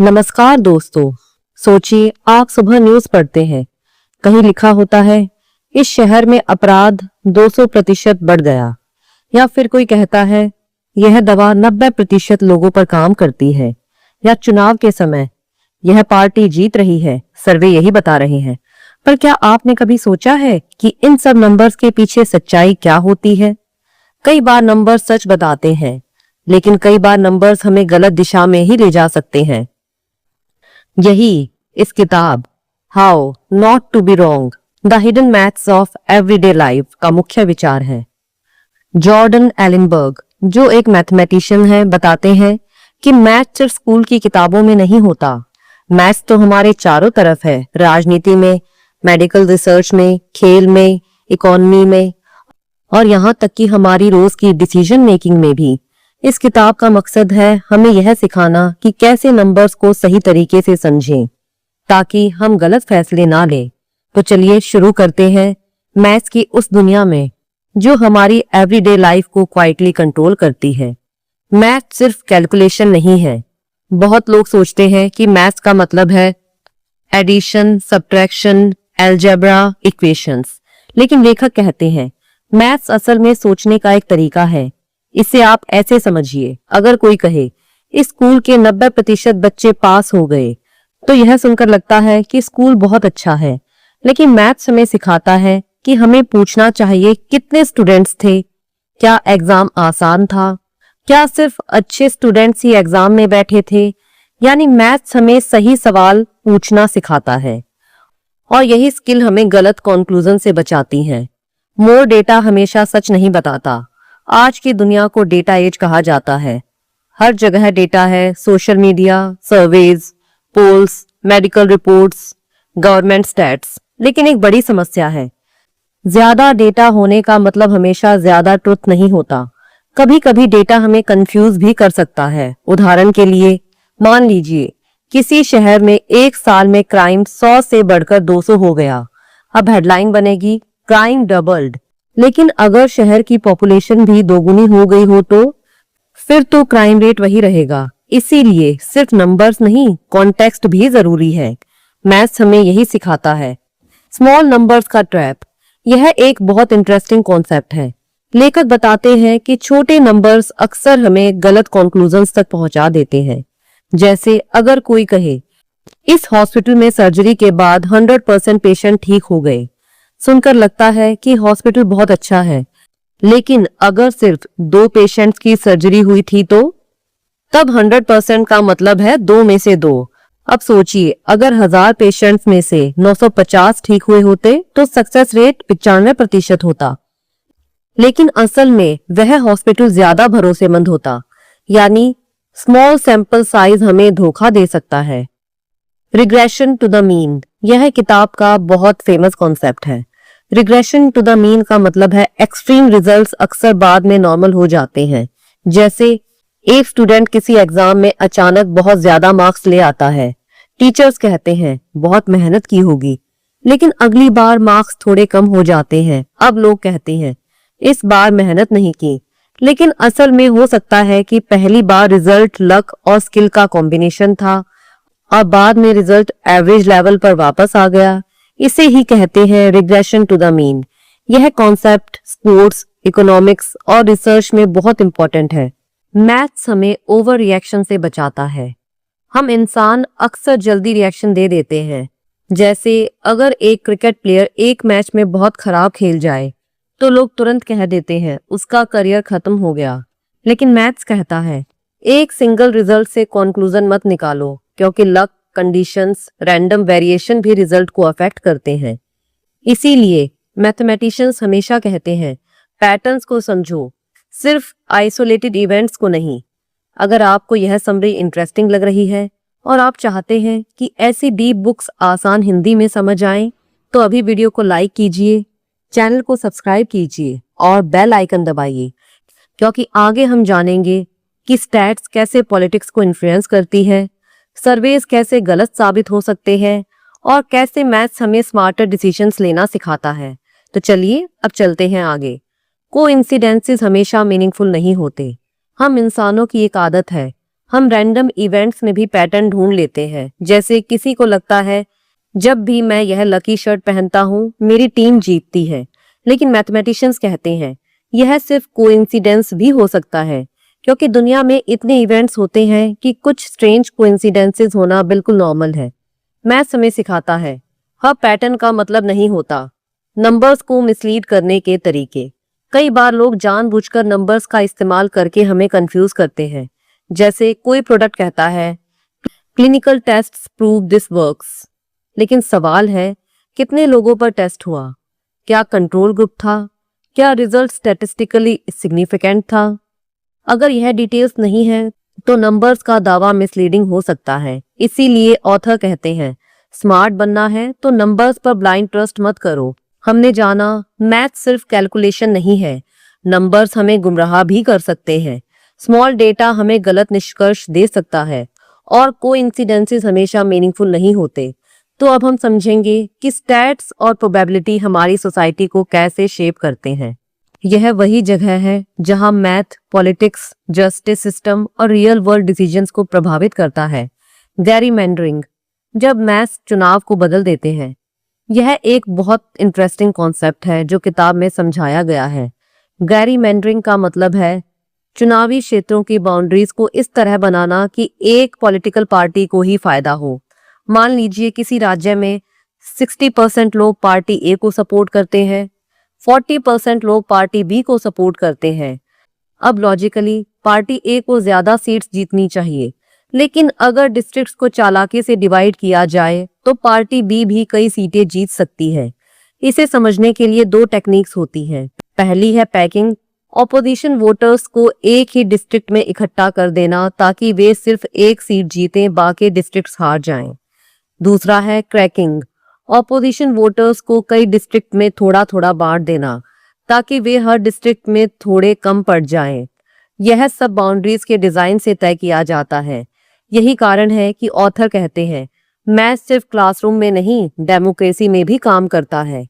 नमस्कार दोस्तों। सोचिए आप सुबह न्यूज पढ़ते हैं, कहीं लिखा होता है इस शहर में अपराध 200% बढ़ गया, या फिर कोई कहता है यह दवा 90% लोगों पर काम करती है, या चुनाव के समय यह पार्टी जीत रही है, सर्वे यही बता रहे हैं। पर क्या आपने कभी सोचा है कि इन सब नंबर्स के पीछे सच्चाई क्या होती है? कई बार नंबर सच बताते हैं, लेकिन कई बार नंबर्स हमें गलत दिशा में ही ले जा सकते हैं। यही इस किताब how not to be wrong the hidden maths of everyday life का मुख्य विचार है। जॉर्डन एलिनबर्ग, जो एक मैथमेटिशियन है, बताते हैं कि मैथ सिर्फ स्कूल की किताबों में नहीं होता। मैथ्स तो हमारे चारों तरफ है, राजनीति में, मेडिकल रिसर्च में, खेल में, इकोनॉमी में, और यहाँ तक कि हमारी रोज की डिसीजन मेकिंग में भी। इस किताब का मकसद है हमें यह सिखाना कि कैसे नंबर्स को सही तरीके से समझें ताकि हम गलत फैसले ना लें। तो चलिए शुरू करते हैं मैथ्स की उस दुनिया में जो हमारी एवरीडे लाइफ को क्वाइटली कंट्रोल करती है। मैथ सिर्फ कैलकुलेशन नहीं है। बहुत लोग सोचते हैं कि मैथ्स का मतलब है एडिशन, सब्ट्रैक्शन, अलजेब्रा, इक्वेशंस, लेकिन लेखक कहते हैं मैथ्स असल में सोचने का एक तरीका है। इसे आप ऐसे समझिए, अगर कोई कहे इस स्कूल के 90% बच्चे पास हो गए तो यह सुनकर लगता है कि स्कूल बहुत अच्छा है, लेकिन मैथ्स हमें सिखाता है कि हमें पूछना चाहिए कितने स्टूडेंट्स थे, क्या एग्जाम आसान था, क्या सिर्फ अच्छे स्टूडेंट्स ही एग्जाम में बैठे थे। यानी मैथ्स हमें सही सवाल पूछना सिखाता है, और यही स्किल हमें गलत कंक्लूजन से बचाती है। मोर डेटा हमेशा सच नहीं बताता। आज की दुनिया को डेटा एज कहा जाता है। हर जगह डेटा है, social media, surveys, polls, medical reports, government stats. लेकिन एक बड़ी समस्या है, ज्यादा डेटा होने का मतलब हमेशा ज्यादा ट्रुथ नहीं होता। कभी कभी डेटा हमें कंफ्यूज भी कर सकता है। उदाहरण के लिए मान लीजिए किसी शहर में एक साल में क्राइम 100 से बढ़कर 200 हो गया। अब हेडलाइन बनेगी क्राइम डबल्ड। लेकिन अगर शहर की पॉपुलेशन भी दोगुनी हो गई हो तो फिर तो क्राइम रेट वही रहेगा। इसीलिए सिर्फ नंबर्स नहीं, कॉन्टेक्स्ट भी जरूरी है। मैथ्स हमें यही सिखाता है। स्मॉल नंबर्स का ट्रैप, यह एक बहुत इंटरेस्टिंग कॉन्सेप्ट है। लेखक बताते हैं कि छोटे नंबर्स अक्सर हमें गलत कंक्लूजन्स तक पहुंचा देते हैं। जैसे अगर कोई कहे इस हॉस्पिटल में सर्जरी के बाद 100% पेशेंट ठीक हो गए, सुनकर लगता है कि हॉस्पिटल बहुत अच्छा है, लेकिन अगर सिर्फ 2 पेशेंट्स की सर्जरी हुई थी तो तब 100% का मतलब है 2 में से 2। अब सोचिए अगर 1000 पेशेंट्स में से 950 ठीक हुए होते तो सक्सेस रेट 95% होता। लेकिन असल में वह हॉस्पिटल ज्यादा भरोसेमंद होता। यानी स्मॉल सैंपल साइज हमें धोखा दे सकता है। रिग्रेशन टू द मीन, यह किताब का बहुत फेमस कॉन्सेप्ट है। रिग्रेशन टू द मीन का मतलब है एक्सट्रीम रिजल्ट्स अक्सर बाद में नॉर्मल हो जाते हैं। जैसे एक स्टूडेंट किसी एग्जाम में अचानक बहुत ज्यादा मार्क्स ले आता है। टीचर्स कहते हैं बहुत मेहनत की होगी, लेकिन अगली बार मार्क्स थोड़े कम हो जाते हैं। अब लोग कहते हैं इस बार मेहनत नहीं की, लेकिन असल में हो सकता है कि पहली बार रिजल्ट लक और स्किल का कॉम्बिनेशन था और बाद में रिजल्ट एवरेज लेवल पर वापस आ गया। इसे ही कहते हैं रिग्रेशन टू द मीन। यह कॉन्सेप्ट स्पोर्ट्स, इकोनॉमिक्स और रिसर्च में बहुत इंपॉर्टेंट है। मैथ्स हमें ओवर रिएक्शन से बचाता है। हम इंसान अक्सर जल्दी रिएक्शन दे देते हैं। जैसे अगर एक क्रिकेट प्लेयर एक मैच में बहुत खराब खेल जाए तो लोग तुरंत कह देते हैं उसका करियर खत्म हो गया। लेकिन मैथ्स कहता है एक सिंगल रिजल्ट से कंक्लूजन मत निकालो, क्योंकि लक, कंडीशंस, रैंडम वेरिएशन भी रिजल्ट को अफेक्ट करते हैं। इसीलिए मैथमेटिशियंस हमेशा कहते हैं पैटर्न्स को समझो, सिर्फ आइसोलेटेड इवेंट्स को नहीं। अगर आपको यह समरी इंटरेस्टिंग लग रही है और आप चाहते हैं कि ऐसी डीप बुक्स आसान हिंदी में समझ आएं, तो अभी वीडियो को लाइक कीजिए, चैनल को सब्सक्राइब कीजिए और बेल आइकन दबाइए, क्योंकि आगे हम जानेंगे कि स्टैट्स कैसे पॉलिटिक्स को इन्फ्लुएंस करती है, सर्वेज कैसे गलत साबित हो सकते हैं और कैसे मैथ्स हमें स्मार्टर डिसीजंस लेना सिखाता है। तो चलिए अब चलते हैं आगे। कोइंसिडेंसेस हमेशा मीनिंगफुल नहीं होते। हम इंसानों की एक आदत है, हम रैंडम इवेंट्स में भी पैटर्न ढूंढ लेते हैं। जैसे किसी को लगता है जब भी मैं यह लकी शर्ट पहनता हूँ मेरी टीम जीतती है, लेकिन मैथमेटिशियंस कहते हैं यह सिर्फ कोइंसिडेंस भी हो सकता है, क्योंकि दुनिया में इतने इवेंट्स होते हैं कि कुछ स्ट्रेंज कोइंसिडेंसेस होना बिल्कुल नॉर्मल है। मैथ्स हमें सिखाता है हर पैटर्न का मतलब नहीं होता। नंबर्स को मिसलीड करने के तरीके। कई बार लोग जानबूझकर नंबर्स का इस्तेमाल करके हमें कंफ्यूज करते हैं। जैसे कोई प्रोडक्ट कहता है clinical tests prove this works, लेकिन सवाल है कितने लोगों पर टेस्ट हुआ, क्या कंट्रोल ग्रुप था, क्या रिजल्ट स्टैटिस्टिकली सिग्निफिकेंट था। अगर यह डिटेल्स नहीं है तो नंबर्स का दावा मिसलीडिंग हो सकता है। इसीलिए ऑथर कहते हैं स्मार्ट बनना है तो नंबर्स पर ब्लाइंड ट्रस्ट मत करो। हमने जाना मैथ सिर्फ कैलकुलेशन नहीं है, नंबर्स हमें गुमराह भी कर सकते हैं। स्मॉल डेटा हमें गलत निष्कर्ष दे सकता है और कोइंसिडेंसेस हमेशा मीनिंगफुल नहीं होते। तो अब हम समझेंगे कि स्टैट्स और प्रोबेबिलिटी हमारी सोसाइटी को कैसे शेप करते हैं। यह वही जगह है जहां मैथ, पॉलिटिक्स, जस्टिस सिस्टम और रियल वर्ल्ड डिसीजंस को प्रभावित करता है। गैरीमैंडरिंग, जब मैथ्स चुनाव को बदल देते हैं। यह एक बहुत इंटरेस्टिंग कॉन्सेप्ट है जो किताब में समझाया गया है। गैरीमैंडरिंग का मतलब है चुनावी क्षेत्रों की बाउंड्रीज को इस तरह बनाना कि एक पॉलिटिकल पार्टी को ही फायदा हो। मान लीजिए किसी राज्य में 60% लोग पार्टी ए को सपोर्ट करते हैं, 40% लोग पार्टी बी को सपोर्ट करते हैं। अब लॉजिकली पार्टी ए को ज्यादा सीट्स जीतनी चाहिए, लेकिन अगर डिस्ट्रिक्ट्स को चालाकी से डिवाइड किया जाए तो पार्टी बी भी कई सीटें जीत सकती है। इसे समझने के लिए दो टेक्निक्स होती हैं। पहली है पैकिंग, ऑपोजिशन वोटर्स को एक ही डिस्ट्रिक्ट में इकट्ठा कर देना ताकि वे सिर्फ एक सीट जीतें, बाकी डिस्ट्रिक्ट्स हार जाएं। दूसरा है क्रैकिंग, ऑपोजिशन वोटर्स को कई डिस्ट्रिक्ट में थोड़ा थोड़ा बांट देना ताकि वे हर डिस्ट्रिक्ट में थोड़े कम पड़ जाएं। यह सब बाउंड्रीज के डिजाइन से तय किया जाता है। यही कारण है कि ऑथर कहते हैं मैथ सिर्फ क्लासरूम में नहीं, डेमोक्रेसी में भी काम करता है।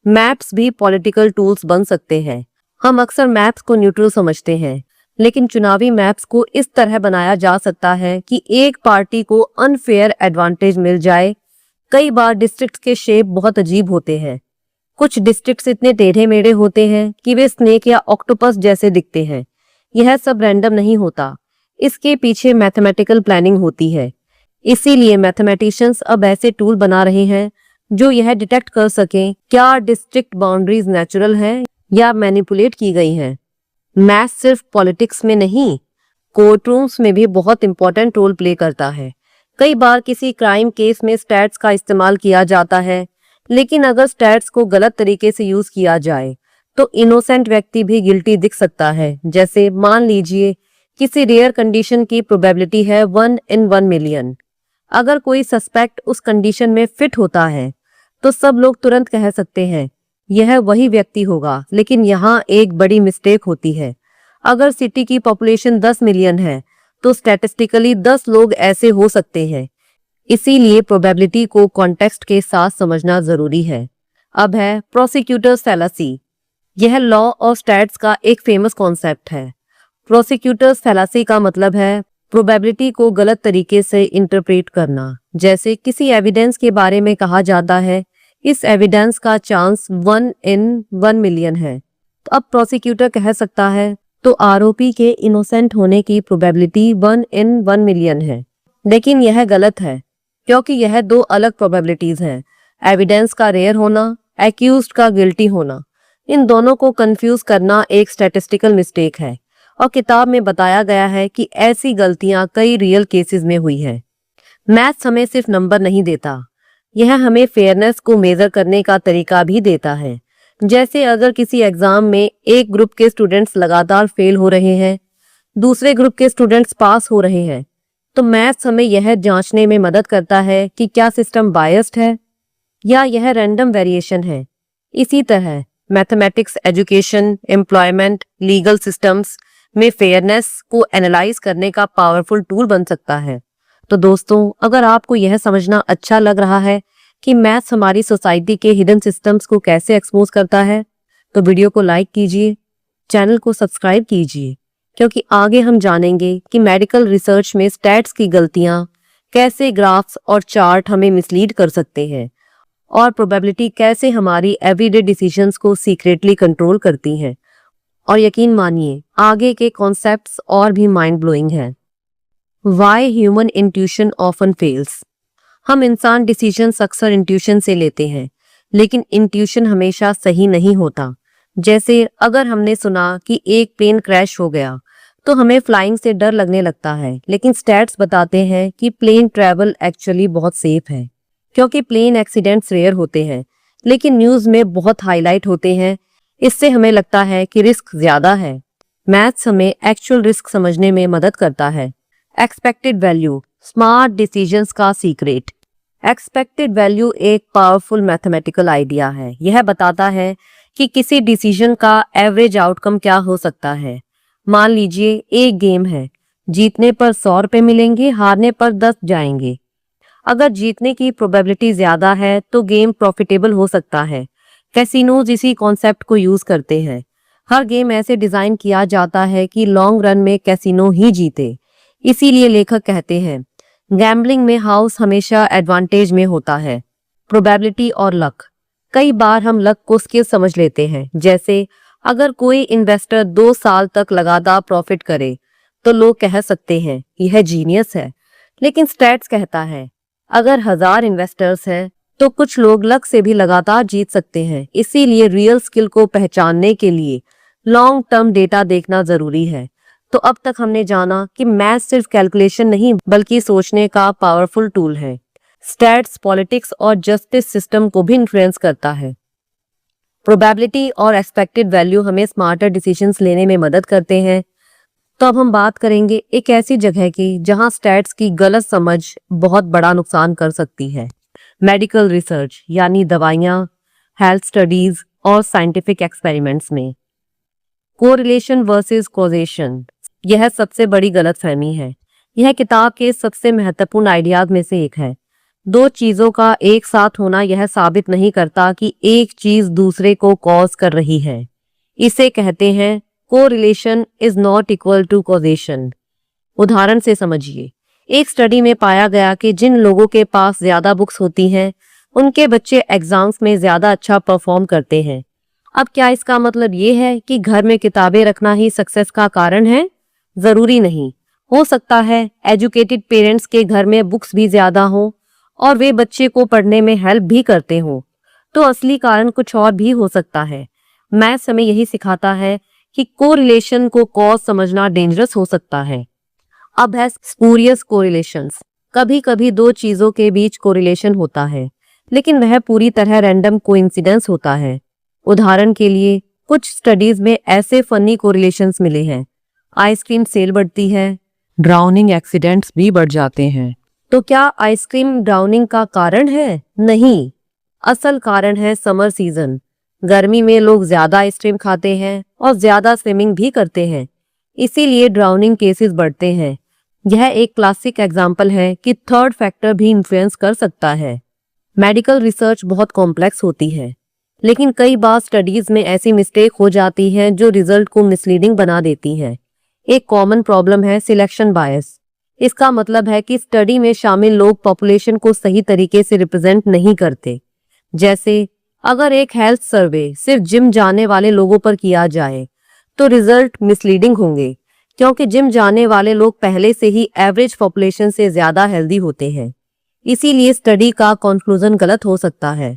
मैप्स भी पॉलिटिकल टूल्स बन सकते हैं। हम अक्सर मैप्स को न्यूट्रल समझते हैं, लेकिन चुनावी मैप्स को इस तरह बनाया जा सकता है कि एक पार्टी को अनफेयर एडवांटेज मिल जाए। कई बार डिस्ट्रिक्ट्स के शेप बहुत अजीब होते हैं। कुछ डिस्ट्रिक्ट्स इतने टेढ़े मेढ़े होते हैं कि वे स्नेक या ऑक्टोपस जैसे दिखते हैं। यह सब रैंडम नहीं होता, इसके पीछे मैथमेटिकल प्लानिंग होती है। इसीलिए मैथमेटिशियंस अब ऐसे टूल बना रहे हैं जो यह डिटेक्ट कर सकें क्या डिस्ट्रिक्ट बाउंड्रीज नेचुरल हैं या मैनिपुलेट की गई हैं। मैथ सिर्फ पॉलिटिक्स में नहीं, कोर्टरूम्स में भी बहुत इंपॉर्टेंट रोल प्ले करता है। कई बार किसी क्राइम केस में स्टैट्स का इस्तेमाल किया जाता है, लेकिन अगर स्टैट्स को गलत तरीके से यूज किया जाए तो इनोसेंट व्यक्ति भी गिल्टी दिख सकता है। जैसे मान लीजिए किसी रेयर कंडीशन की प्रोबेबिलिटी है 1 in 1 million। अगर कोई सस्पेक्ट उस कंडीशन में फिट होता है तो सब लोग तुरंत कह सकते हैं यह वही व्यक्ति होगा, लेकिन यहाँ एक बड़ी मिस्टेक होती है। अगर सिटी की पॉपुलेशन 10 मिलियन है तो स्टैटिस्टिकली 10 लोग ऐसे हो सकते हैं। इसीलिए प्रोबेबिलिटी को कॉन्टेक्स्ट के साथ समझना जरूरी है। अब है प्रोसिक्यूटर्स फैलासी। यह लॉ और स्टैट्स का एक फेमस कॉन्सेप्ट है। प्रोसिक्यूटर्स फैलासी का मतलब है प्रोबेबिलिटी को गलत तरीके से इंटरप्रेट करना। जैसे किसी एविडेंस के बारे में कहा जाता है इस एविडेंस का चांस 1 in 1 million है, तो अब प्रोसिक्यूटर कह सकता है तो आरोपी के इनोसेंट होने की प्रोबेबिलिटी 1 in 1 million है। लेकिन यह गलत है क्योंकि यह दो अलग प्रोबेबिलिटीज हैं। एविडेंस का रेयर होना, एक्यूज्ड का गिल्टी होना, इन दोनों को कंफ्यूज करना एक स्टैटिस्टिकल मिस्टेक है और किताब में बताया गया है कि ऐसी गलतियां कई रियल केसेस में हुई है। मैथ्स हमें सिर्फ नंबर नहीं देता, यह हमें फेयरनेस को मेजर करने का तरीका भी देता है। जैसे अगर किसी एग्जाम में एक ग्रुप के स्टूडेंट्स लगातार फेल हो रहे हैं, दूसरे ग्रुप के स्टूडेंट्स पास हो रहे हैं, तो मैथ्स हमें यह जांचने में मदद करता है कि क्या सिस्टम बायस्ड है या यह रैंडम वेरिएशन है। इसी तरह mathematics education, employment, legal systems में फेयरनेस को एनालाइज करने का पावरफुल टूल बन सकता है। तो दोस्तों, अगर आपको यह समझना अच्छा लग रहा है कि मैथ्स हमारी सोसाइटी के हिडन सिस्टम्स को कैसे एक्सपोज करता है, तो वीडियो को लाइक कीजिए, चैनल को सब्सक्राइब कीजिए क्योंकि आगे हम जानेंगे कि मेडिकल रिसर्च में स्टैट्स की गलतियां कैसे ग्राफ्स और चार्ट हमें मिसलीड कर सकते हैं और प्रोबेबिलिटी कैसे हमारी एवरीडे डिसीजंस को सीक्रेटली कंट्रोल करती हैं। और यकीन मानिए आगे के कॉन्सेप्ट्स और भी माइंड ब्लोइंग हैं। Why human intuition often fails. हम इंसान डिसीजंस अक्सर इंट्यूशन से लेते हैं, लेकिन इंट्यूशन हमेशा सही नहीं होता। जैसे अगर हमने सुना कि एक प्लेन क्रैश हो गया तो हमें फ्लाइंग से डर लगने लगता है, लेकिन स्टैट्स बताते हैं कि प्लेन ट्रैवल एक्चुअली बहुत सेफ है। क्योंकि प्लेन एक्सीडेंट्स रेयर होते हैं लेकिन न्यूज में बहुत हाईलाइट होते हैं, इससे हमें लगता है कि रिस्क ज्यादा है। मैथ्स हमें एक्चुअल रिस्क समझने में मदद करता है। एक्सपेक्टेड वैल्यू, स्मार्ट डिसीजंस का सीक्रेट। एक्सपेक्टेड वैल्यू एक पावरफुल मैथमेटिकल आइडिया है। यह बताता है कि किसी डिसीजन का एवरेज आउटकम क्या हो सकता है। मान लीजिए एक गेम है, जीतने पर 100 रुपए मिलेंगे, हारने पर 10 जाएंगे। अगर जीतने की प्रोबेबिलिटी ज्यादा है तो गेम प्रॉफिटेबल हो सकता है। कैसीनोज इसी कॉन्सेप्ट को यूज करते हैं। हर गेम ऐसे डिजाइन किया जाता है कि लॉन्ग रन में कैसीनो ही जीते। इसीलिए लेखक कहते हैं गैम्बलिंग में हाउस हमेशा एडवांटेज में होता है। प्रोबेबिलिटी और लक। कई बार हम लक को स्किल समझ लेते हैं। जैसे अगर कोई इन्वेस्टर 2 साल तक लगातार प्रॉफिट करे तो लोग कह सकते हैं यह जीनियस है। लेकिन स्टैट्स कहता है अगर 1000 इन्वेस्टर्स हैं तो कुछ लोग लक से भी लगातार जीत सकते हैं। इसीलिए रियल स्किल को पहचानने के लिए लॉन्ग टर्म डेटा देखना जरूरी है। तो अब तक हमने जाना कि मैथ सिर्फ कैलकुलेशन नहीं बल्कि सोचने का पावरफुल टूल है। स्टैट्स पॉलिटिक्स और जस्टिस सिस्टम को भी इन्फ्लुएंस करता है। प्रोबेबिलिटी और एक्सपेक्टेड वैल्यू हमें स्मार्टर डिसीजंस लेने में मदद करते हैं। तो अब हम बात करेंगे एक ऐसी जगह की जहां स्टैट्स की गलत समझ बहुत बड़ा नुकसान कर सकती है। मेडिकल रिसर्च यानी दवाइयां, हेल्थ स्टडीज और साइंटिफिक एक्सपेरिमेंट्स में कोरिलेशन वर्सेस कॉजेशन, यह सबसे बड़ी गलतफहमी है। यह किताब के सबसे महत्वपूर्ण आइडियाज में से एक है। दो चीजों का एक साथ होना यह साबित नहीं करता कि एक चीज दूसरे को कॉज कर रही है। इसे कहते हैं correlation is not equal to causation. उदाहरण से समझिए, एक स्टडी में पाया गया कि जिन लोगों के पास ज्यादा बुक्स होती हैं उनके बच्चे एग्जाम्स में ज्यादा अच्छा परफॉर्म करते हैं। अब क्या इसका मतलब ये है कि घर में किताबें रखना ही सक्सेस का कारण है? जरूरी नहीं। हो सकता है एजुकेटेड पेरेंट्स के घर में बुक्स भी ज्यादा हों और वे बच्चे को पढ़ने में हेल्प भी करते हों। तो असली कारण कुछ और भी हो सकता है। मैथ्स हमें यही सिखाता है कि कोरिलेशन को कॉज समझना डेंजरस हो सकता है। अब है स्पूरियस कोरिलेशंस। कभी कभी दो चीजों के बीच कोरिलेशन होता है लेकिन वह पूरी तरह रैंडम कोइंसिडेंस होता है। उदाहरण के लिए कुछ स्टडीज में ऐसे फनी कोरिलेशंस मिले हैं। आइसक्रीम सेल बढ़ती है, ड्राउनिंग एक्सीडेंट्स भी बढ़ जाते हैं। तो क्या आइसक्रीम ड्राउनिंग का कारण है? नहीं, असल कारण है समर सीजन। गर्मी में लोग ज्यादा आइसक्रीम खाते हैं और ज्यादा स्विमिंग भी करते हैं, इसीलिए ड्राउनिंग केसेस बढ़ते हैं। यह एक क्लासिक एग्जाम्पल है कि थर्ड फैक्टर भी इन्फ्लुएंस कर सकता है। मेडिकल रिसर्च बहुत कॉम्प्लेक्स होती है, लेकिन कई बार स्टडीज में ऐसी मिस्टेक हो जाती है जो रिजल्ट को मिसलीडिंग बना देती है। एक कॉमन प्रॉब्लम है सिलेक्शन बायस। इसका मतलब है कि स्टडी में शामिल लोग पॉपुलेशन को सही तरीके से रिप्रेजेंट नहीं करते। जैसे अगर एक हेल्थ सर्वे सिर्फ जिम जाने वाले लोगों पर किया जाए तो रिजल्ट मिसलीडिंग होंगे, क्योंकि जिम जाने वाले लोग पहले से ही एवरेज पॉपुलेशन से ज्यादा हेल्दी होते हैं। इसीलिए स्टडी का कंक्लूजन गलत हो सकता है।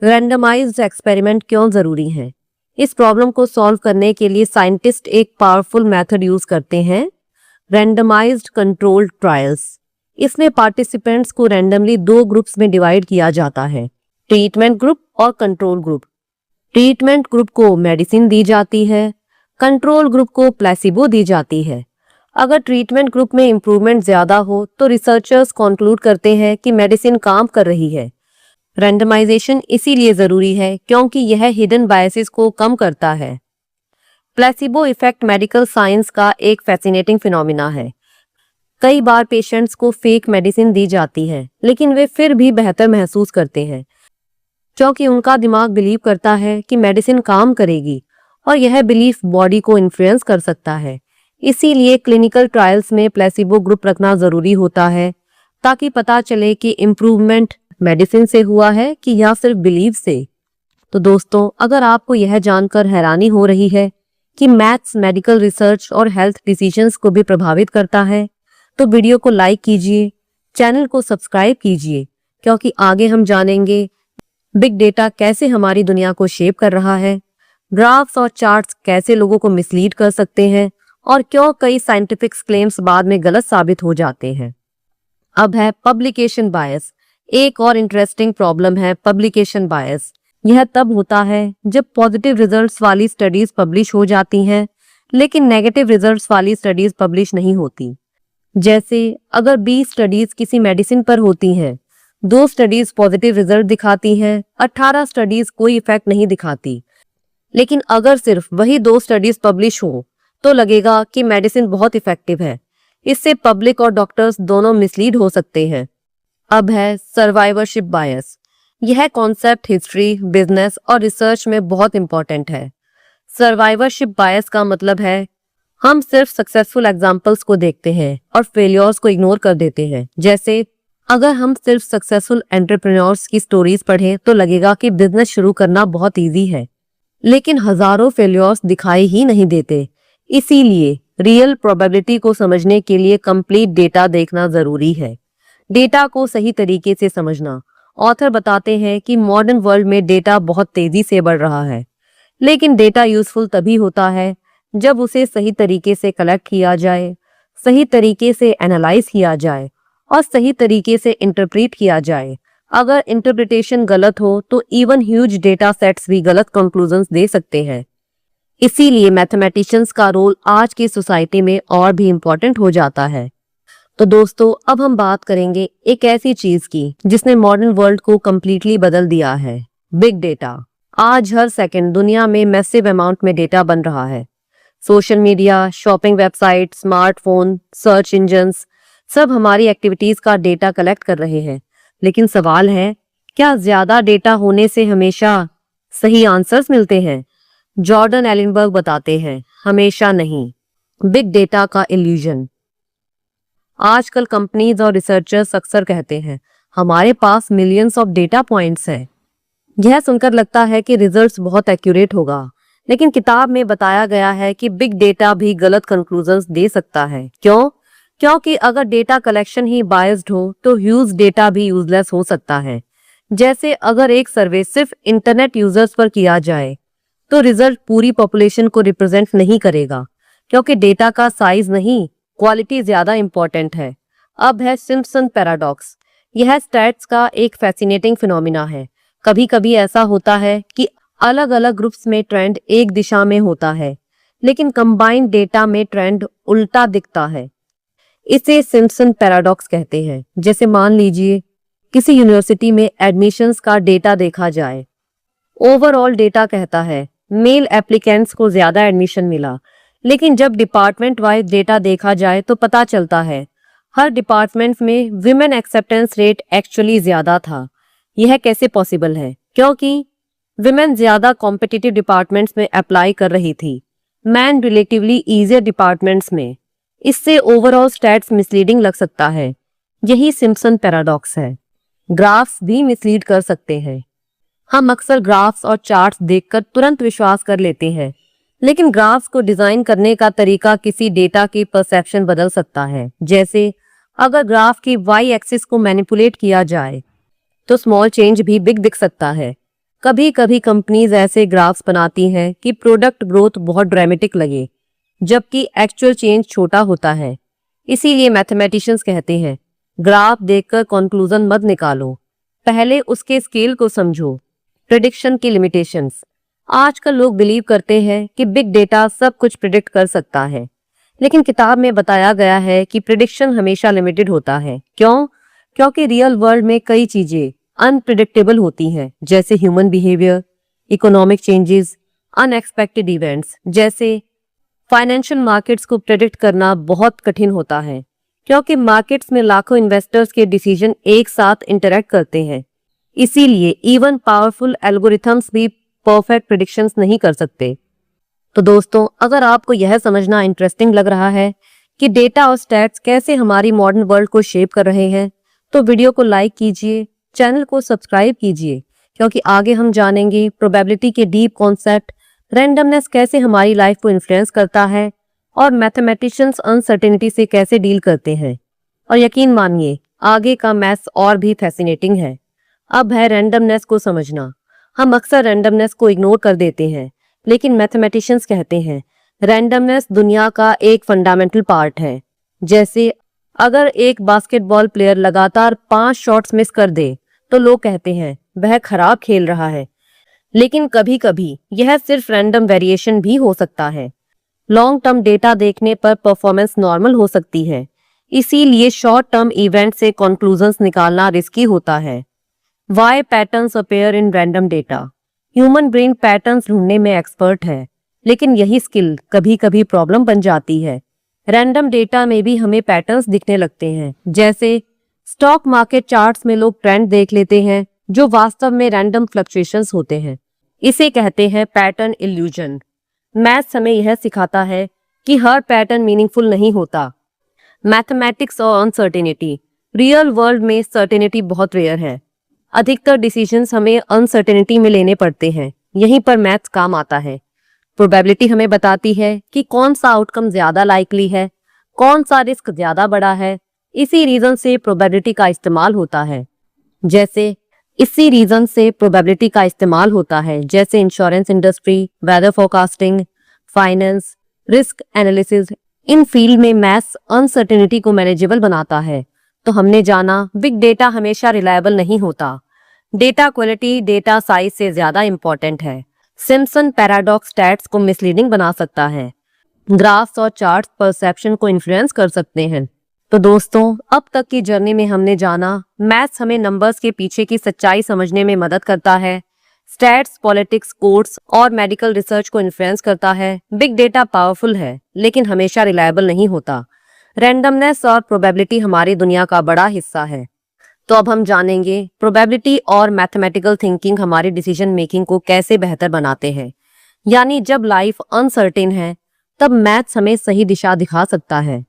रैंडमाइज्ड एक्सपेरिमेंट क्यों जरूरी है? इस प्रॉब्लम को सॉल्व करने के लिए साइंटिस्ट एक पावरफुल मेथड यूज करते हैं, रैंडमाइज्ड कंट्रोल्ड ट्रायल्स। इसमें पार्टिसिपेंट्स को रैंडमली 2 ग्रुप्स में डिवाइड किया जाता है, ट्रीटमेंट ग्रुप और कंट्रोल ग्रुप। ट्रीटमेंट ग्रुप को मेडिसिन दी जाती है, कंट्रोल ग्रुप को प्लेसिबो दी जाती है। अगर ट्रीटमेंट ग्रुप में इंप्रूवमेंट ज्यादा हो तो रिसर्चर्स कंक्लूड करते हैं कि मेडिसिन काम कर रही है। रैंडमाइजेशन इसीलिए जरूरी है क्योंकि यह हिडन बायसेस को कम करता है। प्लेसिबो इफेक्ट मेडिकल साइंस का एक फैसिनेटिंग फिनोमिना है। कई बार पेशेंट्स को फेक मेडिसिन दी जाती है लेकिन वे फिर भी बेहतर महसूस करते हैं, क्योंकि उनका दिमाग बिलीव करता है कि मेडिसिन काम करेगी और यह बिलीफ बॉडी को इन्फ्लुएंस कर सकता है। इसीलिए क्लिनिकल ट्रायल्स में प्लेसिबो ग्रुप रखना जरूरी होता है ताकि पता चले कि इम्प्रूवमेंट मेडिसिन से हुआ है कि या सिर्फ बिलीव से। तो दोस्तों, अगर आपको यह जानकर हैरानी हो रही है कि मैथ्स मेडिकल रिसर्च और हेल्थ डिसीजंस को भी प्रभावित करता है, तो वीडियो को लाइक कीजिए, चैनल को सब्सक्राइब कीजिए, क्योंकि आगे हम जानेंगे बिग डेटा कैसे हमारी दुनिया को शेप कर रहा है, ग्राफ्स और चार्ट्स कैसे लोगों को मिसलीड कर सकते हैं और क्यों कई साइंटिफिक क्लेम्स बाद में गलत साबित हो जाते हैं। अब है पब्लिकेशन बायस। एक और इंटरेस्टिंग प्रॉब्लम है पब्लिकेशन बायस। यह तब होता है जब पॉजिटिव रिजल्ट्स वाली स्टडीज पब्लिश हो जाती हैं लेकिन नेगेटिव रिजल्ट्स वाली स्टडीज पब्लिश नहीं होती। जैसे अगर 20 स्टडीज किसी मेडिसिन पर होती हैं, 2 स्टडीज पॉजिटिव रिजल्ट दिखाती हैं, 18 स्टडीज कोई इफेक्ट नहीं दिखाती। लेकिन अगर सिर्फ वही 2 स्टडीज पब्लिश हो तो लगेगा कि मेडिसिन बहुत इफेक्टिव है। इससे पब्लिक और डॉक्टर्स दोनों मिसलीड हो सकते हैं। अब है सर्वाइवरशिप बायस। यह कॉन्सेप्ट हिस्ट्री, बिजनेस और रिसर्च में बहुत इंपॉर्टेंट है। सर्वाइवरशिप बायस का मतलब है हम सिर्फ सक्सेसफुल एग्जाम्पल्स को देखते हैं और फेलियर्स को इग्नोर कर देते हैं। जैसे अगर हम सिर्फ सक्सेसफुल एंटरप्रेन्योर्स की स्टोरीज पढ़ें तो लगेगा कि बिजनेस शुरू करना बहुत इजी है, लेकिन हजारों फेलियर्स दिखाई ही नहीं देते। इसीलिए रियल प्रोबेबिलिटी को समझने के लिए कंप्लीट डेटा देखना जरूरी है। डेटा को सही तरीके से समझना। ऑथर बताते हैं कि मॉडर्न वर्ल्ड में डेटा बहुत तेजी से बढ़ रहा है, लेकिन डेटा यूजफुल तभी होता है जब उसे सही तरीके से कलेक्ट किया जाए, सही तरीके से एनालाइज किया जाए और सही तरीके से इंटरप्रेट किया जाए। अगर इंटरप्रिटेशन गलत हो तो इवन ह्यूज डेटा सेट्स भी गलत कंक्लूजन्स दे सकते हैं। इसीलिए मैथमेटिशियंस का रोल आज की सोसाइटी में और भी इम्पोर्टेंट हो जाता है। तो दोस्तों, अब हम बात करेंगे एक ऐसी चीज की जिसने मॉडर्न वर्ल्ड को कंप्लीटली बदल दिया है, बिग डेटा। आज हर सेकंड दुनिया में मैसिव अमाउंट में डेटा बन रहा है। Social media, shopping website, smartphone, search engines सब हमारी एक्टिविटीज का डेटा कलेक्ट कर रहे हैं। लेकिन सवाल है, क्या ज्यादा डेटा होने से हमेशा सही आंसर्स मिलते हैं? जॉर्डन एलिनबर्ग बताते हैं, हमेशा नहीं। बिग डेटा का इल्यूजन। आजकल कंपनीज और रिसर्चर्स अक्सर कहते हैं हमारे पास मिलियंस ऑफ डेटा पॉइंट्स हैं। यह सुनकर लगता है कि रिजल्ट्स बहुत एक्यूरेट होगा, लेकिन किताब में बताया गया है कि बिग डेटा भी गलत कंक्लूजन्स दे सकता है। क्यों? क्योंकि अगर डेटा कलेक्शन ही बायस्ड हो तो ह्यूज डेटा भी यूजलेस हो सकता है। जैसे अगर एक सर्वे सिर्फ इंटरनेट यूजर्स पर किया जाए तो रिजल्ट पूरी पॉपुलेशन को रिप्रेजेंट नहीं करेगा, क्योंकि डेटा का साइज नहीं, क्वालिटी ज्यादा इंपॉर्टेंट है। अब है सिम्पसन पैराडॉक्स। यह स्टैट्स का एक फैसिनेटिंग फिनोमिना है। कभी कभी ऐसा होता है कि अलग अलग ग्रुप्स में ट्रेंड एक दिशा में होता है, लेकिन कंबाइंड डेटा में ट्रेंड उल्टा दिखता है। इसे सिम्पसन पैराडॉक्स कहते हैं। जैसे मान लीजिए किसी यूनिवर्सिटी में एडमिशन्स का डेटा देखा जाए। ओवरऑल डेटा कहता है मेल एप्लीकेंट्स को ज्यादा एडमिशन मिला, लेकिन जब डिपार्टमेंट वाइज डेटा देखा जाए तो पता चलता है हर डिपार्टमेंट में विमेन एक्सेप्टेंस रेट एक्चुअली ज्यादा था। यह कैसे पॉसिबल है? क्योंकि विमेन ज्यादा कॉम्पिटिटिव डिपार्टमेंट्स में अप्लाई कर रही थी, मैन रिलेटिवली इजियर डिपार्टमेंट्स में। इससे ओवरऑल स्टैट्स मिसलीडिंग लग सकता है। यही सिम्पसन पैराडॉक्स है। ग्राफ्स भी मिसलीड कर सकते हैं। हम अक्सर ग्राफ्स और चार्ट्स देखकर तुरंत विश्वास कर लेते हैं, लेकिन ग्राफ्स को डिजाइन करने का तरीका किसी डेटा की परसेप्शन बदल सकता है। जैसे अगर ग्राफ की वाई एक्सिस को मैनिपुलेट किया जाए तो स्मॉल चेंज भी बिग दिख सकता है। कभी कभी कंपनीज ऐसे ग्राफ्स बनाती हैं कि प्रोडक्ट ग्रोथ बहुत ड्रामेटिक लगे, जबकि एक्चुअल चेंज छोटा होता है। इसीलिए मैथमेटिशियंस कहते हैं ग्राफ देखकर कंक्लूजन मत निकालो, पहले उसके स्केल को समझो। प्रेडिक्शन की लिमिटेशंस। आजकल लोग बिलीव करते हैं कि बिग डेटा सब कुछ प्रिडिक्ट कर सकता है, लेकिन किताब में बताया गया है कि प्रिडिक्शन हमेशा लिमिटेड होता है। क्यों? क्योंकि रियल वर्ल्ड में कई चीजें अनप्रिडिक्टेबल होती हैं, जैसे human behaviour, economic changes, unexpected events. जैसे फाइनेंशियल मार्केट्स को प्रेडिक्ट करना बहुत कठिन होता है, क्योंकि मार्केट्स में लाखों इन्वेस्टर्स के डिसीजन एक साथ इंटरैक्ट करते हैं। इसीलिए इवन पावरफुल एल्गोरिथम्स भी परफेक्ट प्रेडिक्शंस नहीं कर सकते। तो दोस्तों, अगर आपको यह समझना इंटरेस्टिंग लग रहा है कि डेटा और स्टैट्स कैसे हमारी मॉडर्न वर्ल्ड को शेप कर रहे हैं, तो वीडियो को लाइक कीजिए, चैनल को सब्सक्राइब कीजिए, क्योंकि आगे हम जानेंगे प्रोबेबिलिटी के डीप कॉन्सेप्ट, रैंडमनेस कैसे हमारी लाइफ को इन्फ्लुएंस करता है और मैथमेटिशियंस अनसर्टेनिटी से कैसे डील करते हैं। और यकीन मानिए, आगे का मैथ्स और भी फैसिनेटिंग है। अब है रैंडमनेस को समझना। हम अक्सर रैंडमनेस को इग्नोर कर देते हैं, लेकिन मैथमेटिशियंस कहते हैं रैंडमनेस दुनिया का एक फंडामेंटल पार्ट है। जैसे अगर एक बास्केटबॉल प्लेयर लगातार 5 शॉट्स मिस कर दे, तो लोग कहते हैं वह खराब खेल रहा है। लेकिन कभी कभी यह सिर्फ रैंडम वेरिएशन भी हो सकता है। लॉन्ग टर्म डेटा देखने पर परफॉर्मेंस नॉर्मल हो सकती है, इसीलिए शॉर्ट टर्म इवेंट से कंक्लूजन्स निकालना रिस्की होता है। Why patterns appear in random data? Human brain patterns ढूंढने में एक्सपर्ट है, लेकिन यही स्किल कभी कभी प्रॉब्लम बन जाती है। रैंडम डेटा में भी हमें पैटर्न्स दिखने लगते हैं। जैसे स्टॉक मार्केट चार्ट्स में लोग ट्रेंड देख लेते हैं जो वास्तव में रैंडम फ्लक्चुएशंस होते हैं। इसे कहते हैं पैटर्न इल्यूजन। मैथ्स हमें यह सिखाता है कि हर पैटर्न मीनिंगफुल नहीं होता। मैथमेटिक्स और अनसर्टेनिटी। रियल वर्ल्ड में सर्टेनिटी बहुत रेयर है। अधिकतर डिसीजंस हमें अनसर्टेनिटी में लेने पड़ते हैं। यहीं पर मैथ्स काम आता है। प्रोबेबिलिटी हमें बताती है कि कौन सा आउटकम ज्यादा लाइकली है, कौन सा रिस्क ज्यादा बड़ा है। इसी रीजन से प्रोबेबिलिटी का इस्तेमाल होता है। जैसे insurance industry, weather forecasting, finance, risk analysis. इन फील्ड में मैथ्स अनसर्टेनिटी को मैनेजेबल बनाता है। तो हमने जाना बिग डेटा हमेशा रिलायबल नहीं होता। डेटा क्वालिटी डेटा साइज से ज्यादा इंपॉर्टेंट है। सिम्पसन पैराडॉक्स स्टैट्स को मिसलीडिंग बना सकता है। ग्राफ्स और चार्ट्स परसेप्शन को इन्फ्लुएंस कर सकते हैं। तो दोस्तों, अब तक की जर्नी में हमने जाना मैथ्स हमें नंबर्स के पीछे की सच्चाई समझने में मदद करता है। स्टैट्स पॉलिटिक्स, कोर्ट्स और मेडिकल रिसर्च को इन्फ्लुएंस करता है। बिग डेटा पावरफुल है, लेकिन हमेशा रिलायबल नहीं होता। रैंडमनेस और प्रोबेबिलिटी हमारी दुनिया का बड़ा हिस्सा है। तो अब हम जानेंगे प्रोबेबिलिटी और मैथमेटिकल थिंकिंग हमारी डिसीजन मेकिंग को कैसे बेहतर बनाते हैं। यानी जब लाइफ अनसर्टेन है, तब मैथ्स हमें सही दिशा दिखा सकता है।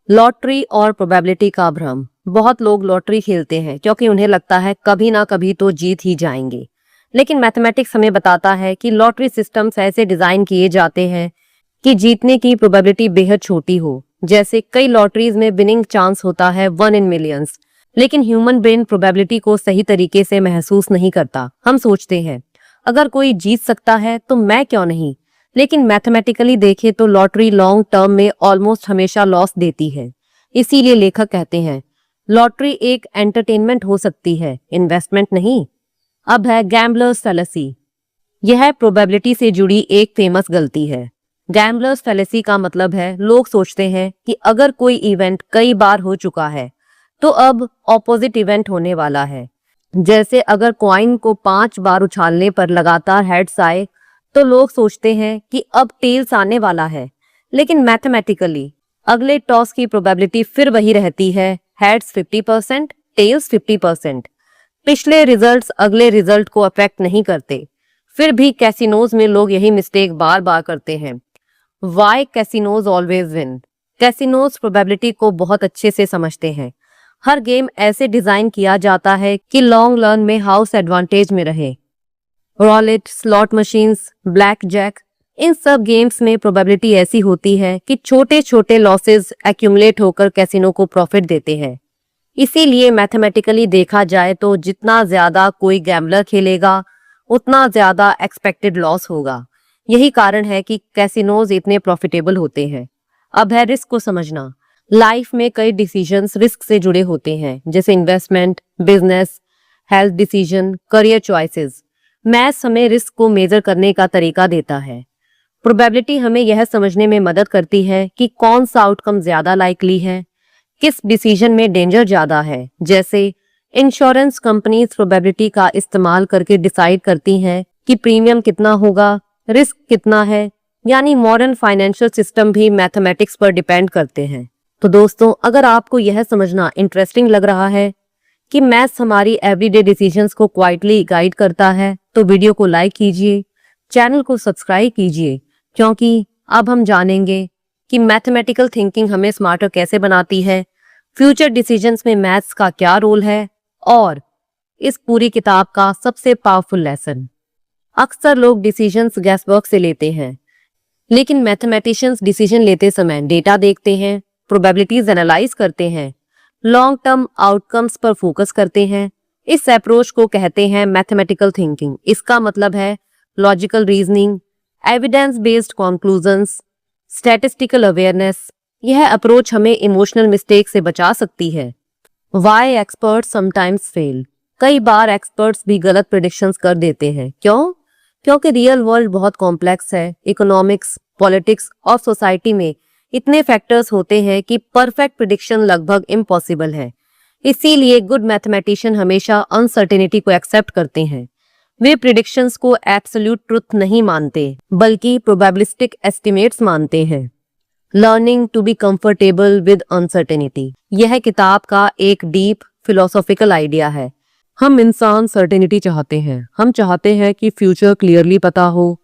लॉटरी और प्रोबेबिलिटी का भ्रम। बहुत लोग लॉटरी खेलते हैं क्योंकि उन्हें लगता है कभी ना कभी तो जीत ही जाएंगे। लेकिन मैथमेटिक्स हमें बताता है कि लॉटरी सिस्टम्स ऐसे डिजाइन किए जाते हैं कि जीतने की प्रोबेबिलिटी बेहद छोटी हो। जैसे कई लॉटरीज में विनिंग चांस होता है 1 in millions, लेकिन ह्यूमन ब्रेन प्रोबेबिलिटी को सही तरीके से महसूस नहीं करता। हम सोचते हैं अगर कोई जीत सकता है तो मैं क्यों नहीं। लेकिन मैथमेटिकली देखें तो लॉटरी लॉन्ग टर्म में ऑलमोस्ट हमेशा लॉस देती है। इसीलिए लेखक कहते हैं लॉटरी एक एंटरटेनमेंट हो सकती है, इन्वेस्टमेंट नहीं। अब है गैम्बलर्स फैलेसी। यह प्रोबेबिलिटी से जुड़ी एक फेमस गलती है। गैम्बलर्स फैलेसी का मतलब है लोग सोचते हैं कि अगर कोई इवेंट कई बार हो चुका है तो अब ऑपोजिट इवेंट होने वाला है। जैसे अगर कॉइन को 5 बार उछालने पर लगातार हेड्स आए तो लोग सोचते हैं कि अब टेल्स आने वाला है। लेकिन मैथमेटिकली अगले टॉस की प्रोबेबिलिटी फिर वही रहती है, हेड्स 50%, टेल्स 50%। पिछले रिजल्ट्स अगले रिजल्ट को अफेक्ट नहीं करते। फिर भी कैसीनोज में लोग यही मिस्टेक बार बार करते हैं। Why casinos always win? Casinos probability को बहुत अच्छे से समझते हैं। हर गेम ऐसे डिजाइन किया जाता है कि लॉन्ग रन में हाउस एडवांटेज में रहे। Roulette, slot machines, blackjack, इन सब गेम्स में प्रोबेबिलिटी ऐसी होती है कि छोटे छोटे लॉसेस एक्यूमुलेट होकर कैसीनो को प्रॉफिट देते हैं। इसीलिए मैथमेटिकली देखा जाए तो जितना ज्यादा कोई गैम्बलर खेलेगा उतना ज्यादा एक्सपेक्टेड लॉस होगा। यही कारण है कि कैसीनोज इतने प्रॉफिटेबल होते हैं। अब है रिस्क को समझना। लाइफ में कई डिसीजंस रिस्क से जुड़े होते हैं, जैसे investment, business, health decision, career choices. Maths हमें रिस्क को मेजर करने का तरीका देता है। प्रोबेबिलिटी हमें यह समझने में मदद करती है कि कौन सा आउटकम ज्यादा लाइकली है, किस डिसीजन में डेंजर ज्यादा है। जैसे इंश्योरेंस कंपनीज प्रोबेबिलिटी का इस्तेमाल करके डिसाइड करती हैं कि प्रीमियम कितना होगा, रिस्क कितना है। यानी मॉडर्न फाइनेंशियल सिस्टम भी मैथमेटिक्स पर डिपेंड करते हैं। तो दोस्तों, अगर आपको यह समझना इंटरेस्टिंग लग रहा है कि मैथ्स हमारी एवरीडे डिसीजंस को क्वाइटली गाइड करता है, तो वीडियो को लाइक कीजिए, चैनल को सब्सक्राइब कीजिए, क्योंकि अब हम जानेंगे कि मैथमेटिकल थिंकिंग हमें स्मार्टर कैसे बनाती है, फ्यूचर डिसीजंस में मैथ्स का क्या रोल है और इस पूरी किताब का सबसे पावरफुल लेसन। अक्सर लोग डिसीजंस गैसवर्क से लेते हैं, लेकिन मैथमेटिशियंस डिसीजन लेते समय डेटा देखते हैं, प्रोबेबिलिटीज एनालाइज करते हैं, लॉन्ग टर्म आउटकम्स पर फोकस करते हैं। इस अप्रोच को कहते हैं मैथमेटिकल थिंकिंग। इसका मतलब है logical reasoning, evidence based conclusions, statistical awareness. यह अप्रोच हमें इमोशनल मिस्टेक से बचा सकती है। Why experts sometimes fail. कई बार एक्सपर्ट्स भी गलत प्रेडिक्शंस कर देते हैं। क्यों? क्योंकि रियल वर्ल्ड बहुत कॉम्प्लेक्स है। इकोनॉमिक्स, पॉलिटिक्स और सोसाइटी में इतने फैक्टर्स होते हैं कि परफेक्ट प्रेडिक्शन लगभग इम्पॉसिबल है। इसीलिए गुड मैथमेटिशियन हमेशा अनसर्टेनिटी को एक्सेप्ट करते हैं। वे प्रेडिक्शंस को एब्सोल्यूट ट्रुथ नहीं मानते, बल्कि प्रोबेबिलिस्टिक एस्टिमेट्स मानते हैं। Learning to be comfortable with uncertainty. यह किताब का एक डीप फिलोसॉफिकल आइडिया है। हम इंसान सर्टेनिटी चाहते हैं। हम चाहते हैं कि फ्यूचर क्लियरली पता हो,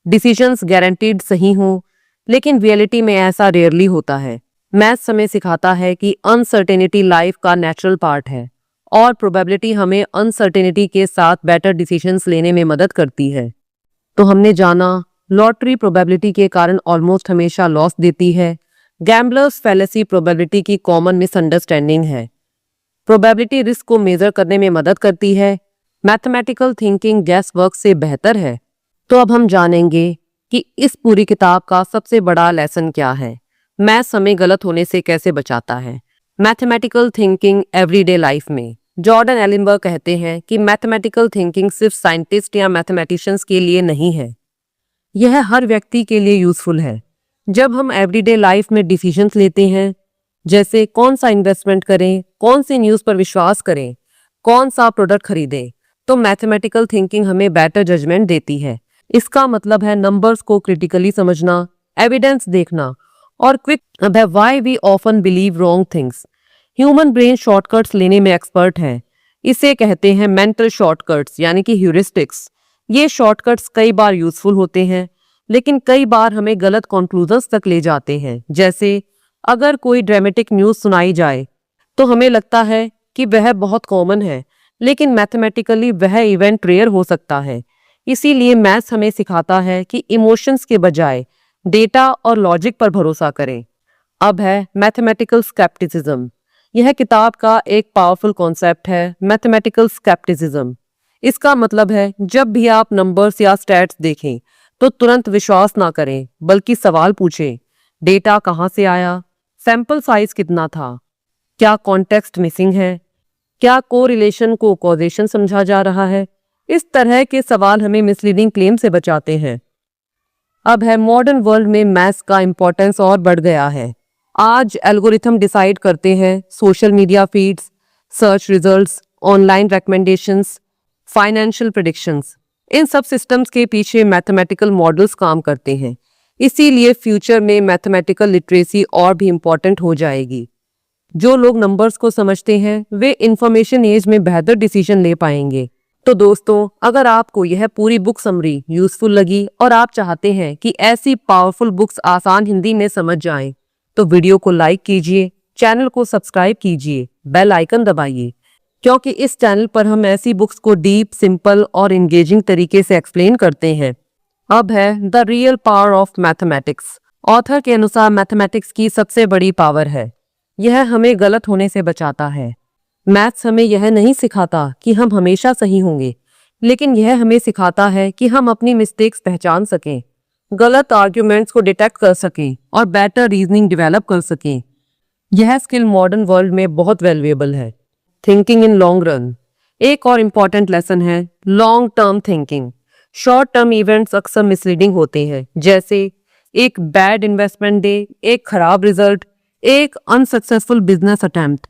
डिसीजंस गारंटीड सही हो, लेकिन रियलिटी में ऐसा रेयरली होता है। मैथ्स हमें सिखाता है कि अनसर्टेनिटी लाइफ का नेचुरल पार्ट है और प्रोबेबिलिटी हमें अनसर्टेनिटी के साथ बेटर डिसीजंस लेने में मदद करती है। तो हमने जाना, लॉटरी प्रोबेबिलिटी के कारण ऑलमोस्ट हमेशा लॉस देती है। गैम्बलर्स फैलेसी प्रोबेबिलिटी की कॉमन मिसअंडरस्टैंडिंग है। प्रोबेबिलिटी रिस्क को मेजर करने में मदद करती है। मैथमेटिकल थिंकिंग गैस वर्क से बेहतर है। तो अब हम जानेंगे कि इस पूरी किताब का सबसे बड़ा लेसन क्या है, मैथ्स हमें गलत होने से कैसे बचाता है। मैथमेटिकल थिंकिंग एवरीडे लाइफ में। जॉर्डन एलिनबर्ग कहते हैं कि मैथमेटिकल थिंकिंग सिर्फ साइंटिस्ट या मैथमेटिशियंस के लिए नहीं है, यह हर व्यक्ति के लिए यूजफुल है। जब हम एवरीडे लाइफ में डिसीजंस लेते हैं, जैसे कौन सा इन्वेस्टमेंट करें, कौन सी न्यूज़ पर विश्वास करें, कौन सा प्रोडक्ट खरीदें, तो मैथमेटिकल थिंकिंग हमें बेटर जजमेंट देती है। इसका मतलब है नंबर्स को क्रिटिकली समझना, एविडेंस देखना और quick why we often believe wrong things. Human brain shortcuts लेने में एक्सपर्ट है। इसे कहते हैं मेंटल शॉर्टकट्स यानी कि ह्यूरिस्टिक्स। ये शॉर्टकट्स कई बार यूजफुल होते हैं, लेकिन कई बार हमें गलत कंक्लूजन्स तक ले जाते हैं। जैसे अगर कोई ड्रामेटिक न्यूज़ सुनाई जाए तो हमें लगता है कि वह बहुत कॉमन है, लेकिन मैथमेटिकली वह इवेंट रेयर हो सकता है। इसीलिए मैथ्स हमें सिखाता है कि इमोशंस के बजाय डेटा और लॉजिक पर भरोसा करें। अब है मैथमेटिकल स्केप्टिसिज्म। यह किताब का एक पावरफुल कॉन्सेप्ट है, मैथमेटिकल स्केप्टिसिज्म। इसका मतलब है जब भी आप नंबर्स या स्टैट्स देखें तो तुरंत विश्वास ना करें, बल्कि सवाल पूछें। डेटा कहाँ से आया? सैंपल साइज कितना था? क्या कॉन्टेक्स्ट मिसिंग है? क्या कोरिलेशन को कॉजेशन समझा जा रहा है? इस तरह के सवाल हमें मिसलीडिंग क्लेम से बचाते हैं। अब है मॉडर्न वर्ल्ड में मैथ्स का इंपॉर्टेंस और बढ़ गया है। आज एल्गोरिथम डिसाइड करते हैं social media feeds, search results, online recommendations, financial predictions. इन सब सिस्टम्स के पीछे मैथमेटिकल मॉडल्स काम करते हैं। इसीलिए फ्यूचर में मैथमेटिकल लिटरेसी और भी इम्पोर्टेंट हो जाएगी। जो लोग नंबर्स को समझते हैं वे इंफॉर्मेशन एज में बेहतर डिसीजन ले पाएंगे। तो दोस्तों, अगर आपको यह पूरी बुक समरी यूजफुल लगी और आप चाहते हैं कि ऐसी पावरफुल बुक्स आसान हिंदी में समझ जाएं, तो वीडियो को लाइक कीजिए, चैनल को सब्सक्राइब कीजिए, बेल आइकन दबाइए, क्योंकि इस चैनल पर हम ऐसी बुक्स को डीप, सिंपल और इंगेजिंग तरीके से एक्सप्लेन करते हैं। अब है the real power of mathematics. Author के अनुसार मैथमेटिक्स की सबसे बड़ी पावर है, यह हमें गलत होने से बचाता है। मैथ्स हमें यह नहीं सिखाता कि हम हमेशा सही होंगे, लेकिन यह हमें सिखाता है कि हम अपनी मिस्टेक्स पहचान सकें, गलत आर्ग्यूमेंट्स को डिटेक्ट कर सकें और बेटर रीजनिंग डेवलप कर सकें। यह स्किल मॉडर्न वर्ल्ड में बहुत वैल्यूएबल है। Thinking in long run. एक और इम्पॉर्टेंट लेसन है long term thinking. Short term events अक्सर मिसलीडिंग होते हैं, जैसे एक बैड इन्वेस्टमेंट डे, एक खराब रिजल्ट, एक अनसक्सेसफुल बिजनेस अटेम्प्ट।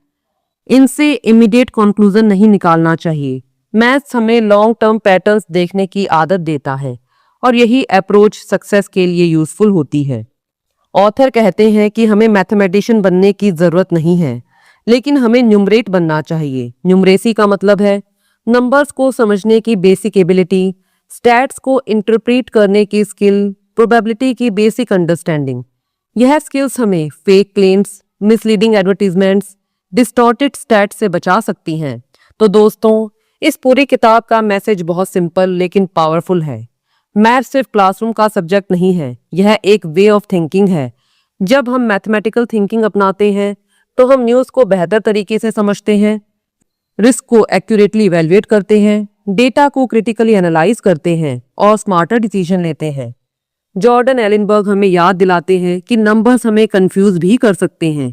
इनसे इमीडिएट कंक्लूजन नहीं निकालना चाहिए। मैथ्स हमें लॉन्ग टर्म पैटर्न्स देखने की आदत देता है और यही अप्रोच सक्सेस के लिए यूजफुल होती है। ऑथर कहते हैं कि हमें मैथमेटिशियन बनने की जरूरत नहीं है, लेकिन हमें न्यूमरेट बनना चाहिए। न्यूमरेसी का मतलब है नंबर्स को समझने की बेसिक एबिलिटी, स्टैट्स को इंटरप्रेट करने की स्किल, प्रोबेबिलिटी की बेसिक अंडरस्टैंडिंग। यह स्किल्स हमें fake claims, misleading advertisements, distorted stats से बचा सकती हैं। तो दोस्तों, इस पूरी किताब का मैसेज बहुत सिंपल लेकिन पावरफुल है। मैथ सिर्फ क्लासरूम का सब्जेक्ट नहीं है, यह एक वे ऑफ थिंकिंग है। जब हम मैथमेटिकल थिंकिंग अपनाते हैं तो हम न्यूज़ को बेहतर तरीके से समझते हैं, रिस्क को एक्यूरेटली इवेल्युएट करते हैं, डेटा को क्रिटिकली एनालाइज करते हैं और स्मार्टर डिसीजन लेते हैं। जॉर्डन एलिनबर्ग हमें याद दिलाते हैं कि नंबर्स हमें कंफ्यूज भी कर सकते हैं,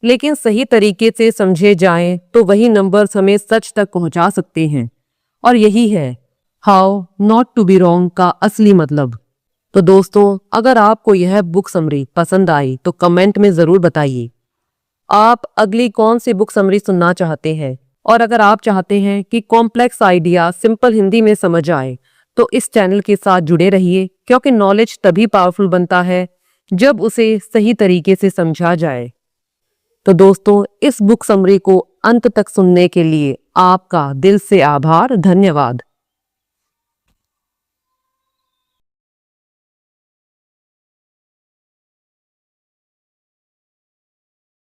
लेकिन सही तरीके से समझे जाएं तो वही नंबर्स हमें सच तक पहुंचा सकते हैं। और यही है how not to be wrong का असली मतलब। तो दोस्तों, अगर आपको यह बुक समरी पसंद आई तो कमेंट में ज़रूर बताइए आप अगली कौन सी बुक समरी सुनना चाहते हैं। और अगर आप चाहते हैं कि कॉम्प्लेक्स आइडिया सिंपल हिंदी में समझ आए तो इस चैनल के साथ जुड़े रहिए, क्योंकि नॉलेज तभी पावरफुल बनता है जब उसे सही तरीके से समझा जाए। तो दोस्तों, इस बुक समरी को अंत तक सुनने के लिए आपका दिल से आभार, धन्यवाद।